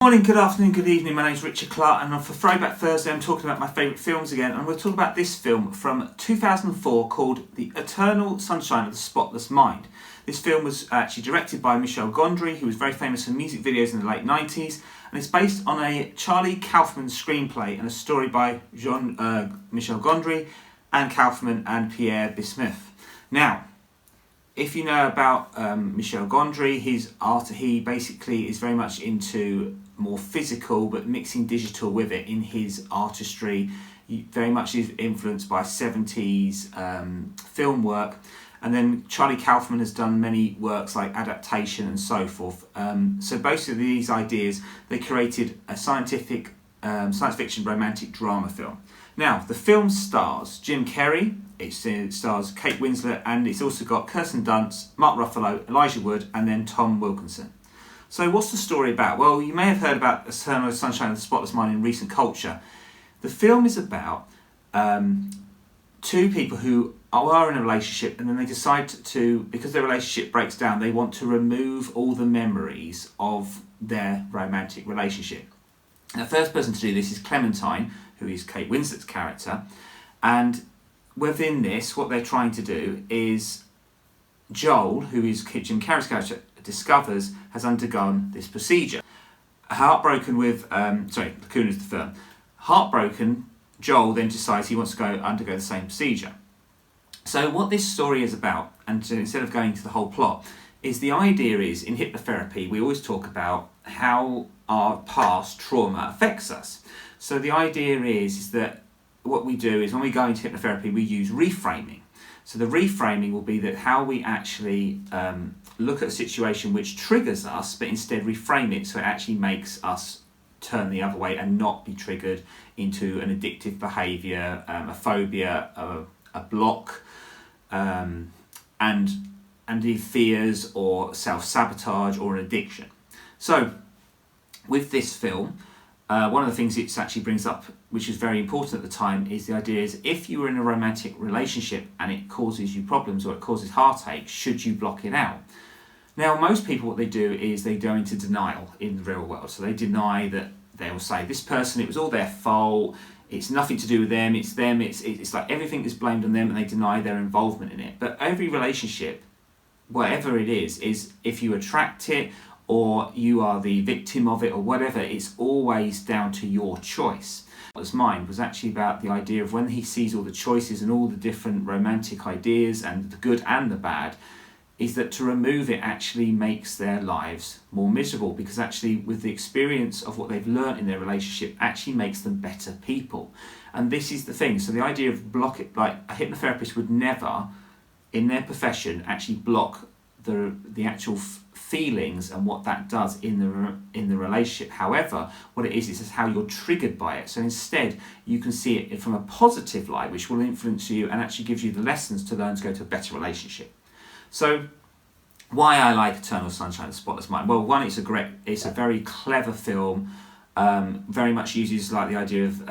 Morning, good afternoon, good evening. My name's Richard Clark, and for Throwback Thursday I'm talking about my favourite films again, and we'll talk about this film from 2004 called The Eternal Sunshine of the Spotless Mind. This film was actually directed by Michelgondry, who was very famous for music videos in the late 90s, and it's based on a Charliekaufman screenplay and a story by Michelgondry and Kaufman and Pierre Bismuth. Now, if you know about Michelgondry, his art, he basically is very much into more physical but mixing digital with it in his artistry. He very much is influenced by 70s film work, and then Charlie Kaufman has done many works like Adaptation and so forth. So basically these ideas, they created a science fiction romantic drama film. Now, the film stars Jim Carrey, it stars Kate Winslet, and it's also got Kirsten Dunst, Mark Ruffalo, Elijah Wood, and then Tom Wilkinson. So what's the story about? Well, you may have heard about Eternal Sunshine of the Spotless Mind in recent culture. The film is about two people who are in a relationship, and then they decide to, because their relationship breaks down, they want to remove all the memories of their romantic relationship. The first person to do this is Clementine, who is Kate Winslet's character, and within this, what they're trying to do is Joel, who is Jim Carrey's character, discovers has undergone this procedure. Heartbroken with, Lacuna is the firm. Heartbroken, Joel then decides he wants to undergo the same procedure. So what this story is about, and instead of going to the whole plot, is the idea is, in hypnotherapy, we always talk about how our past trauma affects us. So the idea is that what we do is when we go into hypnotherapy, we use reframing. So the reframing will be that how we actually look at a situation which triggers us, but instead reframe it so it actually makes us turn the other way and not be triggered into an addictive behaviour, a phobia, a block, and the fears or self-sabotage or an addiction. So with this film, one of the things it actually brings up, which is very important at the time, is the idea is if you were in a romantic relationship and it causes you problems or it causes heartache, should you block it out? Now, most people, what they do is they go into denial in the real world. So they deny that, they will say, this person, it was all their fault, it's nothing to do with them, it's like everything is blamed on them, and they deny their involvement in it. But every relationship, whatever it is if you attract it or you are the victim of it or whatever, it's always down to your choice. His mind was actually about the idea of when he sees all the choices and all the different romantic ideas and the good and the bad, is that to remove it actually makes their lives more miserable, because actually with the experience of what they've learned in their relationship actually makes them better people. And this is the thing. So the idea of block it, like a hypnotherapist would never in their profession actually block the actual feelings and what that does in the relationship. However, what it is how you're triggered by it. So instead, you can see it from a positive light, which will influence you and actually gives you the lessons to learn to go to a better relationship. So, why I like Eternal Sunshine of the Spotless Mind? Well, one, it's a very clever film. Very much uses like the idea of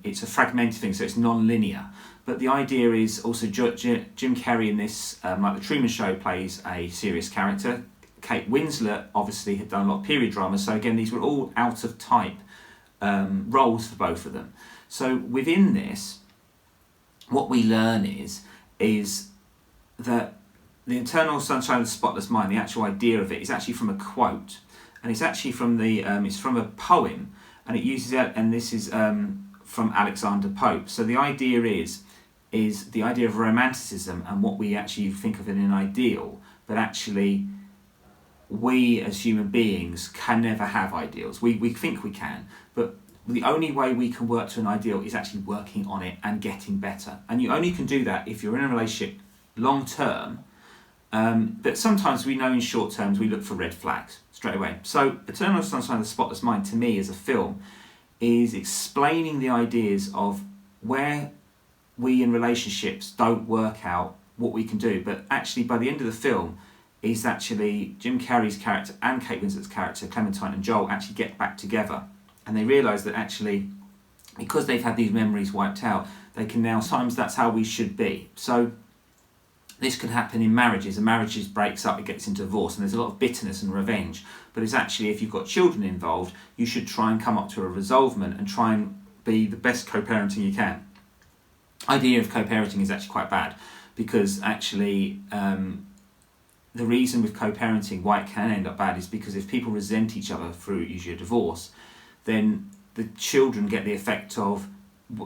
it's a fragmented thing, so it's non-linear. But the idea is also Jim Carrey in this, like the Truman Show, plays a serious character. Kate Winslet obviously had done a lot of period drama, so again these were all out of type roles for both of them. So within this, what we learn is that the Eternal Sunshine of the Spotless Mind, the actual idea of it, is actually from a quote, and it's actually from it's from a poem, and it uses it, and this is from Alexander Pope. So the idea is the idea of romanticism and what we actually think of in an ideal, but actually we as human beings can never have ideals. We think we can, but the only way we can work to an ideal is actually working on it and getting better. And you only can do that if you're in a relationship long term. But sometimes we know in short terms we look for red flags straight away. So Eternal Sunshine of the Spotless Mind, to me as a film, is explaining the ideas of where we in relationships don't work out what we can do. But actually by the end of the film is actually Jim Carrey's character and Kate Winslet's character, Clementine and Joel, actually get back together. And they realise that actually, because they've had these memories wiped out, they can now, sometimes that's how we should be. So This can happen in marriages. A marriage breaks up, it gets into divorce, and there's a lot of bitterness and revenge. But it's actually, if you've got children involved, you should try and come up to a resolvement and try and be the best co-parenting you can. Idea of co-parenting is actually quite bad, because actually the reason with co-parenting why it can end up bad is because if people resent each other through usually a divorce, then the children get the effect of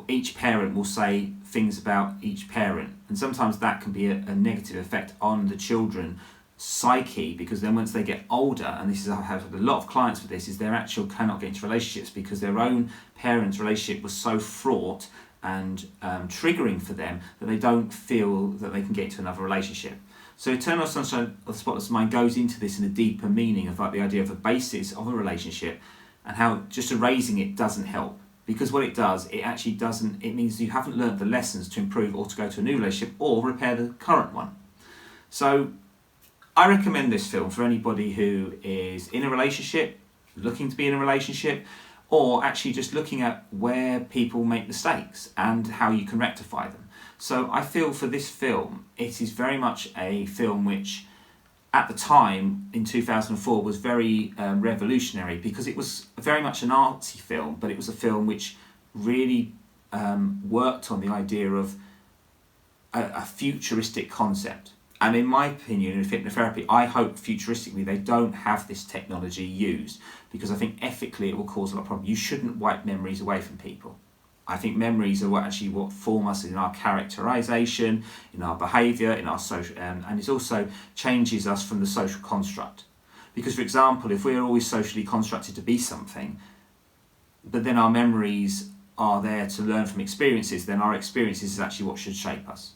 each parent will say things about each parent, and sometimes that can be a negative effect on the children psyche, because then once they get older, and this is, I've had a lot of clients with this, is their actual cannot get into relationships because their own parents' relationship was so fraught and triggering for them that they don't feel that they can get into another relationship. So Eternal Sunshine of the Spotless Mind goes into this in a deeper meaning of like the idea of a basis of a relationship and how just erasing it doesn't help. Because what it does, it actually doesn't, it means you haven't learned the lessons to improve or to go to a new relationship or repair the current one. So I recommend this film for anybody who is in a relationship, looking to be in a relationship, or actually just looking at where people make mistakes and how you can rectify them. So I feel for this film, it is very much a film which at the time in 2004 was very revolutionary, because it was very much an artsy film, but it was a film which really worked on the idea of a futuristic concept. And in my opinion, in hypnotherapy, I hope futuristically they don't have this technology used, because I think ethically it will cause a lot of problems. You shouldn't wipe memories away from people. I think memories are what form us in our characterization, in our behaviour, in our social, and it also changes us from the social construct. Because, for example, if we're always socially constructed to be something, but then our memories are there to learn from experiences, then our experiences is actually what should shape us.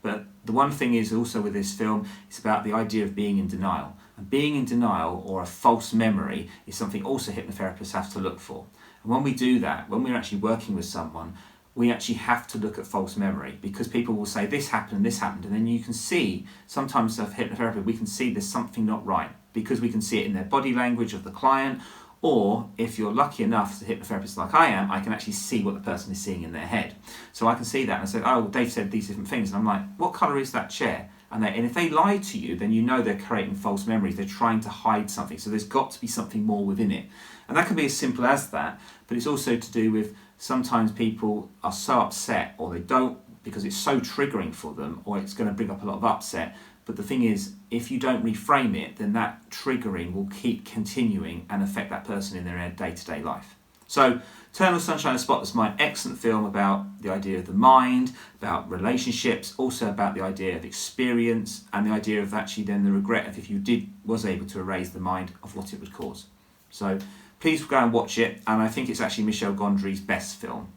But the one thing is also with this film, it's about the idea of being in denial. And being in denial, or a false memory, is something also hypnotherapists have to look for. And when we do that, when we're actually working with someone, we actually have to look at false memory, because people will say this happened, and then you can see, sometimes with hypnotherapy, we can see there's something not right, because we can see it in their body language of the client, or if you're lucky enough as a hypnotherapist like I am, I can actually see what the person is seeing in their head. So I can see that and I say, oh, Dave said these different things, and I'm like, what colour is that chair? And if they lie to you, then you know they're creating false memories. They're trying to hide something. So there's got to be something more within it. And that can be as simple as that, but it's also to do with sometimes people are so upset, or they don't, because it's so triggering for them, or it's going to bring up a lot of upset. But the thing is, if you don't reframe it, then that triggering will keep continuing and affect that person in their day-to-day life. So, Eternal Sunshine of the Spotless Mind, excellent film about the idea of the mind, about relationships, also about the idea of experience, and the idea of actually then the regret of if you was able to erase the mind of what it would cause. So, please go and watch it, and I think it's actually Michelgondry's best film,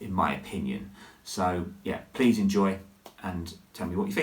in my opinion. So, yeah, please enjoy and tell me what you think.